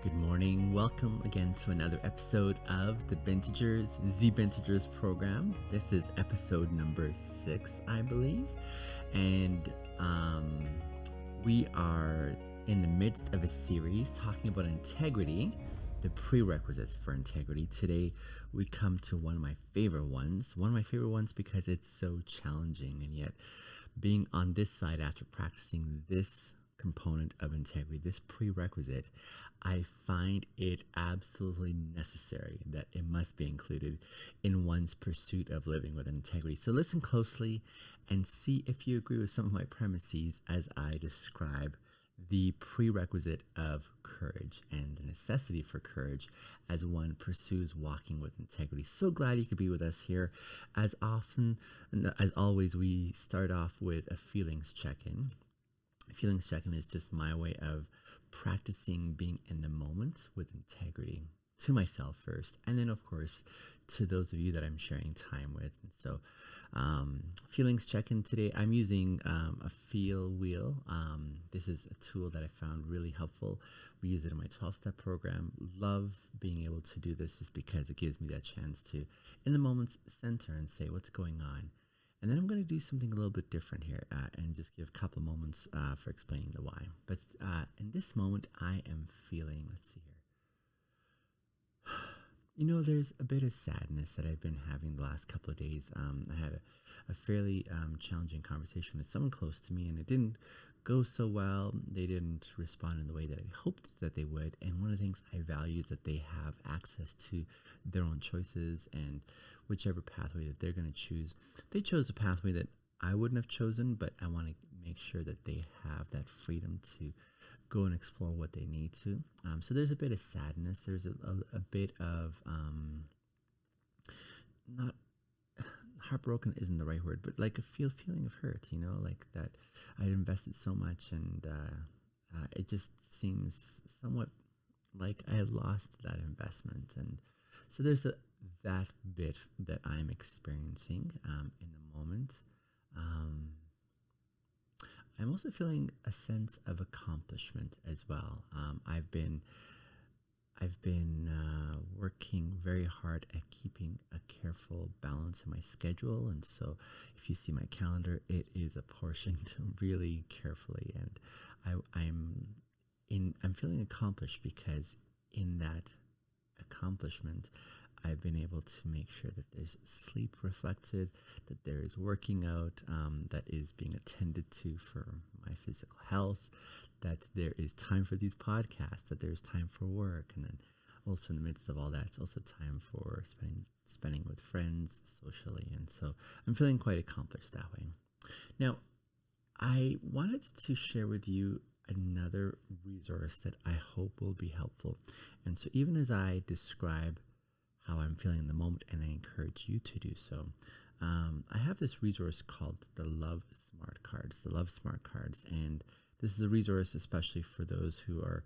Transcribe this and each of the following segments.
Good morning. Welcome again to another episode of the Bintegers program. This is episode number 6, I believe. And we are in the midst of a series talking about integrity, the prerequisites for integrity. Today, we come to one of my favorite ones. One of my favorite ones because it's so challenging, and yet being on this side after practicing this component of integrity, this prerequisite, I find it absolutely necessary that it must be included in one's pursuit of living with integrity. So listen closely and see if you agree with some of my premises as I describe the prerequisite of courage and the necessity for courage as one pursues walking with integrity. So glad you could be with us here. As always, we start off with a feelings check-in. Feelings check-in is just my way of practicing being in the moment with integrity to myself first, and then of course to those of you that I'm sharing time with. And so feelings check-in today, I'm using a feel wheel. This is a tool that I found really helpful. We use it in my 12-step program. Love being able to do this just because it gives me that chance to in the moment center and say what's going on. And then I'm going to do something a little bit different here and just give a couple of moments for explaining the why. But in this moment, I am feeling, let's see here. There's a bit of sadness that I've been having the last couple of days. I had a fairly challenging conversation with someone close to me, and it didn't go so well. They didn't respond in the way that I hoped that they would. And one of the things I value is that they have access to their own choices and whichever pathway that they're going to choose. They chose a pathway that I wouldn't have chosen, but I want to make sure that they have that freedom to go and explore what they need to. So there's a bit of sadness. There's a bit of not heartbroken isn't the right word, but like a feeling of hurt, like that I'd invested so much, and it just seems somewhat like I had lost that investment. And so there's that bit that I'm experiencing in the moment. I'm also feeling a sense of accomplishment as well. I've been working very hard at keeping a careful balance in my schedule, and so if you see my calendar, it is apportioned really carefully, and I'm feeling accomplished because in that accomplishment, I've been able to make sure that there's sleep reflected, that there is working out that is being attended to for my physical health, that there is time for these podcasts, that there's time for work, and then also in the midst of all that, it's also time for spending with friends socially. And so I'm feeling quite accomplished that way. Now, I wanted to share with you another resource that I hope will be helpful. And so even as I describe how I'm feeling in the moment, and I encourage you to do so, I have this resource called the Love Smart Cards, and this is a resource especially for those who are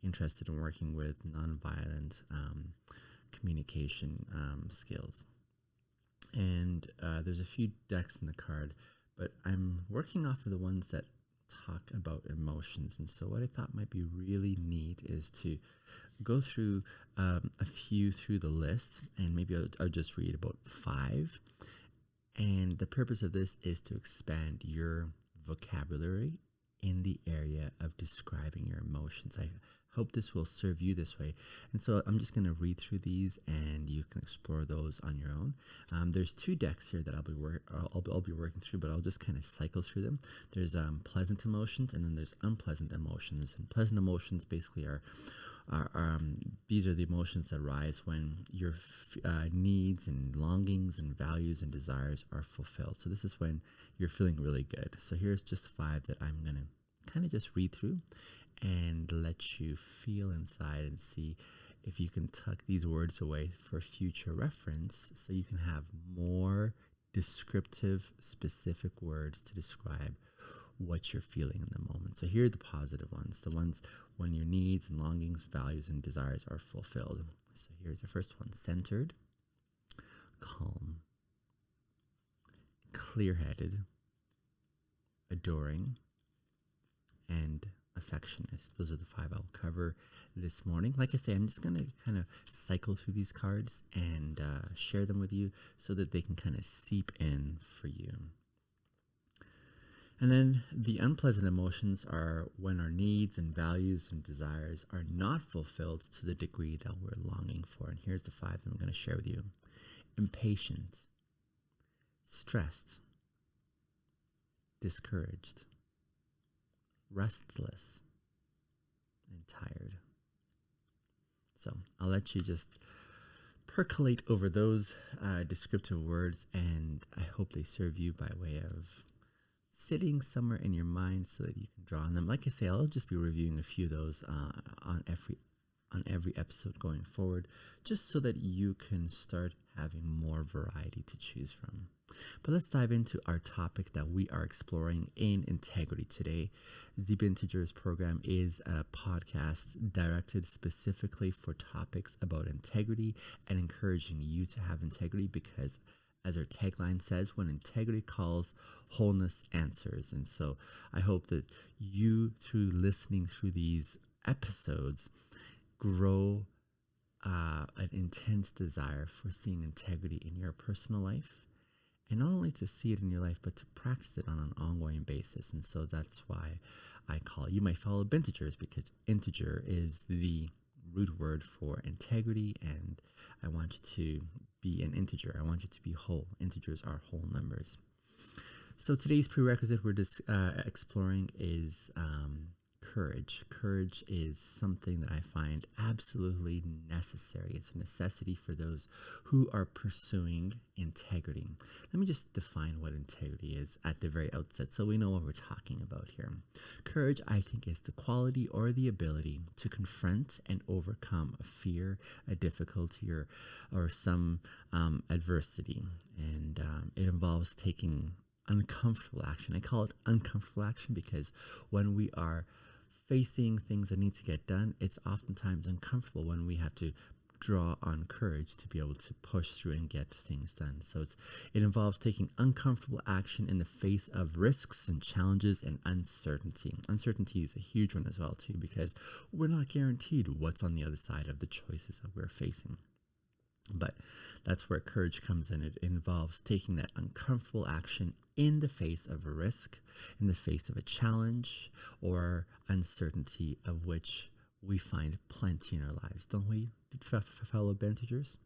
interested in working with nonviolent communication skills. And there's a few decks in the card, but I'm working off of the ones that talk about emotions. And so what I thought might be really neat is to go through a few through the list, and maybe I'll just read about 5. And the purpose of this is to expand your vocabulary in the area of describing your emotions. I hope this will serve you this way. And so I'm just going to read through these, and you can explore those on your own. There's 2 decks here that I'll be working through, but I'll just kind of cycle through them. There's pleasant emotions, and then there's unpleasant emotions. And pleasant emotions basically are these are the emotions that arise when your needs and longings and values and desires are fulfilled. So this is when you're feeling really good. So here's just 5 that I'm going to kind of just read through and let you feel inside and see if you can tuck these words away for future reference, so you can have more descriptive, specific words to describe what you're feeling in the moment. So here are the positive ones, the ones when your needs and longings, values, and desires are fulfilled. So here's the first one: centered, calm, clear-headed, adoring, and perfectionist. Those are the 5 I'll cover this morning. Like I say, I'm just going to kind of cycle through these cards and share them with you so that they can kind of seep in for you. And then the unpleasant emotions are when our needs and values and desires are not fulfilled to the degree that we're longing for. And here's the 5 that I'm going to share with you. Impatient, stressed, discouraged, restless, and tired. So I'll let you just percolate over those descriptive words, and I hope they serve you by way of sitting somewhere in your mind so that you can draw on them. Like I say, I'll just be reviewing a few of those on every episode going forward, just so that you can start having more variety to choose from. But let's dive into our topic that we are exploring in integrity today. The Binteger's program is a podcast directed specifically for topics about integrity and encouraging you to have integrity because, as our tagline says, when integrity calls, wholeness answers. And so I hope that you, through listening through these episodes, grow an intense desire for seeing integrity in your personal life. And not only to see it in your life, but to practice it on an ongoing basis. And so that's why I call you my fellow Bintegers, because integer is the root word for integrity, and I want you to be an integer. I want you to be whole. Integers are whole numbers. So today's prerequisite we're just exploring is courage. Courage is something that I find absolutely necessary. It's a necessity for those who are pursuing integrity. Let me just define what integrity is at the very outset so we know what we're talking about here. Courage, I think, is the quality or the ability to confront and overcome a fear, a difficulty, or some adversity. And it involves taking uncomfortable action. I call it uncomfortable action because when we are facing things that need to get done, it's oftentimes uncomfortable when we have to draw on courage to be able to push through and get things done. So it involves taking uncomfortable action in the face of risks and challenges and uncertainty. Uncertainty is a huge one as well too, because we're not guaranteed what's on the other side of the choices that we're facing. But that's where courage comes in. It involves taking that uncomfortable action in the face of a risk, in the face of a challenge or uncertainty, of which we find plenty in our lives, don't we, fellow Bintegers?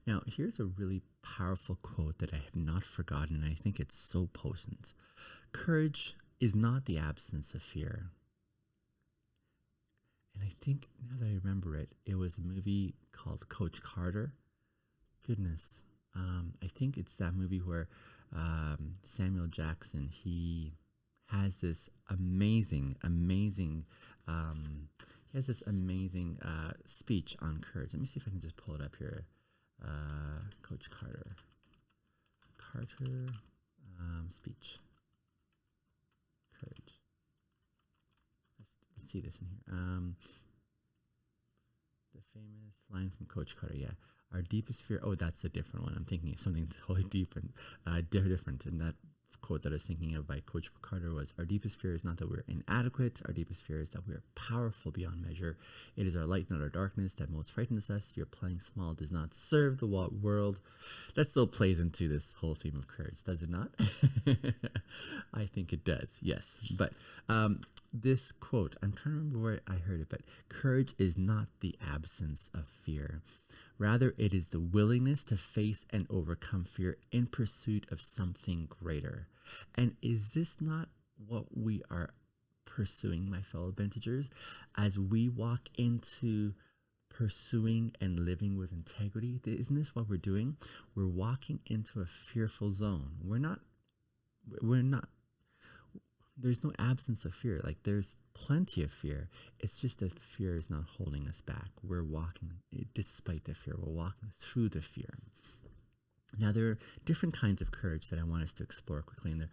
Now, here's a really powerful quote that I have not forgotten, and I think it's so potent. Courage is not the absence of fear. And I think, now that I remember it, it was a movie called Coach Carter. Goodness. I think it's that movie where Samuel Jackson, he has this amazing speech on courage. Let me see if I can just pull it up here. Coach Carter. Speech. Courage. Let's see this in here. The famous line from Coach Carter, yeah. Our deepest fear, oh, that's a different one. I'm thinking of something totally different. And that quote that I was thinking of by Coach Carter was, our deepest fear is not that we're inadequate. Our deepest fear is that we are powerful beyond measure. It is our light, not our darkness, that most frightens us. Your playing small does not serve the world. That still plays into this whole theme of courage, does it not? I think it does, yes. But this quote, I'm trying to remember where I heard it, but courage is not the absence of fear. Rather, it is the willingness to face and overcome fear in pursuit of something greater. And is this not what we are pursuing, my fellow Bintegers, as we walk into pursuing and living with integrity? Isn't this what we're doing? We're walking into a fearful zone. We're not, there's no absence of fear. Like, there's plenty of fear. It's just that fear is not holding us back. We're walking despite the fear. We're walking through the fear. Now, there are different kinds of courage that I want us to explore quickly in the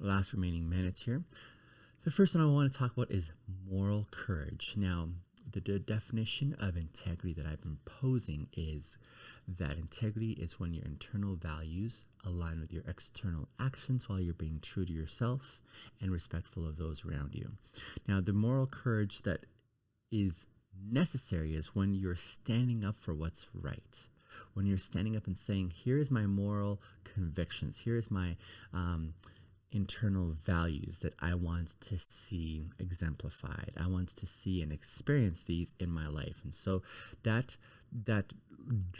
last remaining minutes here. The first one I want to talk about is moral courage. Now, the definition of integrity that I've been posing is that integrity is when your internal values align with your external actions while you're being true to yourself and respectful of those around you. Now, the moral courage that is necessary is when you're standing up for what's right. When you're standing up and saying, here is my moral convictions, here is my internal values that I want to see exemplified. I want to see and experience these in my life. And so that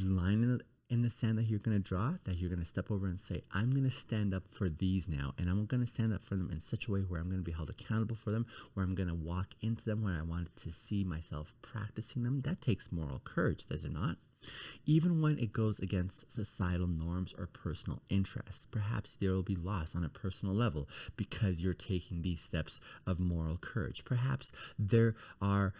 line in the sand that you're going to draw, that you're going to step over and say, I'm going to stand up for these now, and I'm going to stand up for them in such a way where I'm going to be held accountable for them, where I'm going to walk into them, where I want to see myself practicing them. That takes moral courage, does it not? Even when it goes against societal norms or personal interests, perhaps there will be loss on a personal level because you're taking these steps of moral courage. Perhaps there are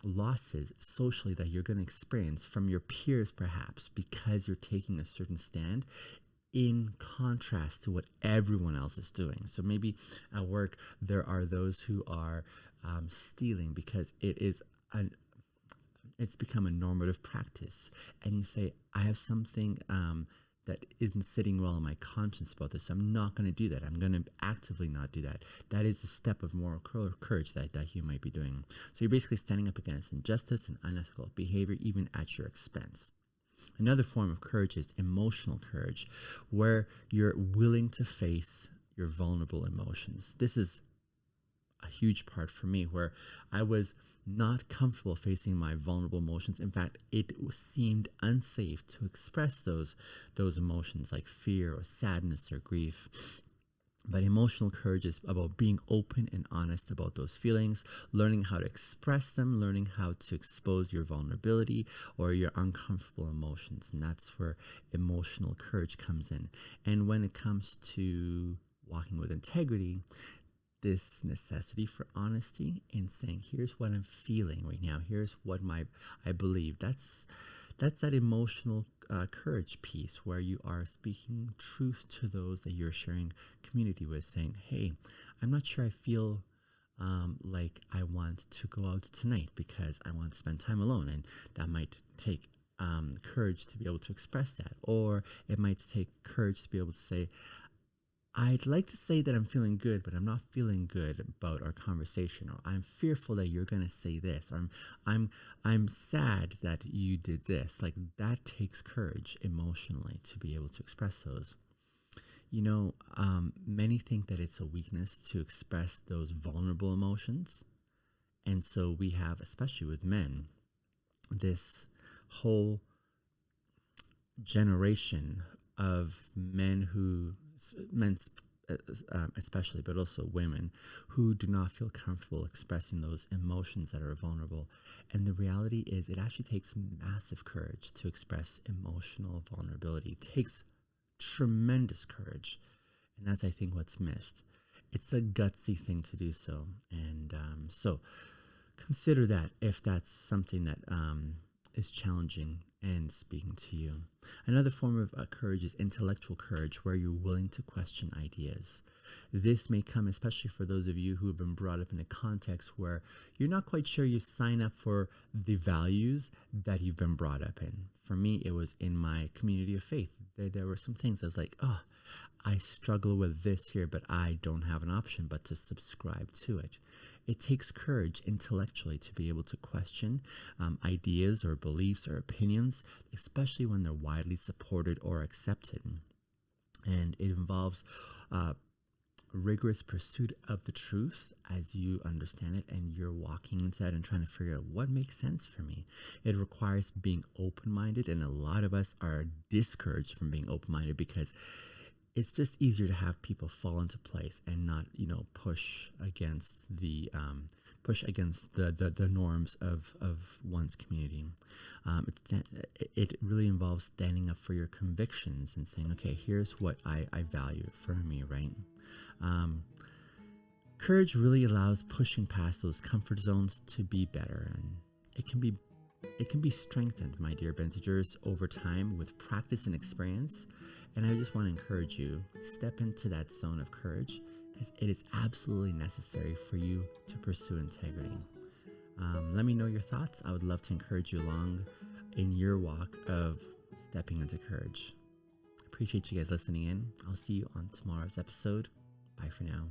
losses socially that you're going to experience from your peers, perhaps because you're taking a certain stand in contrast to what everyone else is doing. So maybe at work there are those who are stealing because it's become a normative practice, and you say, I have something that isn't sitting well in my conscience about this, so I'm not going to do that. I'm going to actively not do that. That is a step of moral courage that you might be doing. So you're basically standing up against injustice and unethical behavior, even at your expense. Another form of courage is emotional courage, where you're willing to face your vulnerable emotions. This is a huge part for me, where I was not comfortable facing my vulnerable emotions. In fact, it seemed unsafe to express those emotions like fear or sadness or grief. But emotional courage is about being open and honest about those feelings, learning how to express them, learning how to expose your vulnerability or your uncomfortable emotions. And that's where emotional courage comes in. And when it comes to walking with integrity, this necessity for honesty in saying, here's what I'm feeling right now, here's what I believe, that's that emotional courage piece, where you are speaking truth to those that you're sharing community with, saying, hey, I'm not sure I feel like I want to go out tonight because I want to spend time alone, and that might take courage to be able to express that. Or it might take courage to be able to say, I'd like to say that I'm feeling good, but I'm not feeling good about our conversation, or I'm fearful that you're going to say this, or I'm sad that you did this. Like, that takes courage emotionally to be able to express those. You know, many think that it's a weakness to express those vulnerable emotions. And so we have, especially with men, this whole generation of men especially, but also women, who do not feel comfortable expressing those emotions that are vulnerable. And the reality is, it actually takes massive courage to express emotional vulnerability. It takes tremendous courage, and that's, I think, what's missed. It's a gutsy thing to do so, and so consider that if that's something that is challenging and speaking to you. Another form of courage is intellectual courage, where you're willing to question ideas. This may come especially for those of you who have been brought up in a context where you're not quite sure you sign up for the values that you've been brought up in. For me, it was in my community of faith. There were some things I was like, oh, I struggle with this here, but I don't have an option but to subscribe to it. It takes courage intellectually to be able to question ideas or beliefs or opinions, especially when they're widely supported or accepted. And it involves rigorous pursuit of the truth as you understand it, and you're walking into that and trying to figure out what makes sense for me. It requires being open-minded, and a lot of us are discouraged from being open-minded because it's just easier to have people fall into place and not, push against the norms of one's community. It really involves standing up for your convictions and saying, okay, here's what I value for me, right? Courage really allows pushing past those comfort zones to be better, and it can be strengthened, my dear Bintegers, over time with practice and experience. And I just want to encourage you, step into that zone of courage, as it is absolutely necessary for you to pursue integrity. Let me know your thoughts. I would love to encourage you along in your walk of stepping into courage. Appreciate you guys listening in. I'll see you on tomorrow's episode. Bye for now.